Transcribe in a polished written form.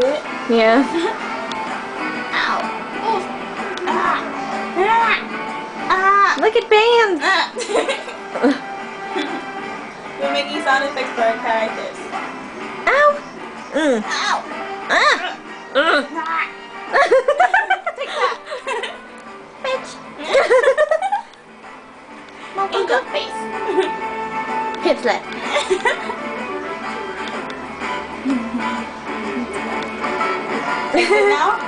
it. Yeah. Ow. Oof. Ah. Ah. Look at bands. Ah. We're making sound effects for our characters. Ow. Mm. Ow. Ah. Ah. Take that. Bitch. In the face. Hip slap. Now?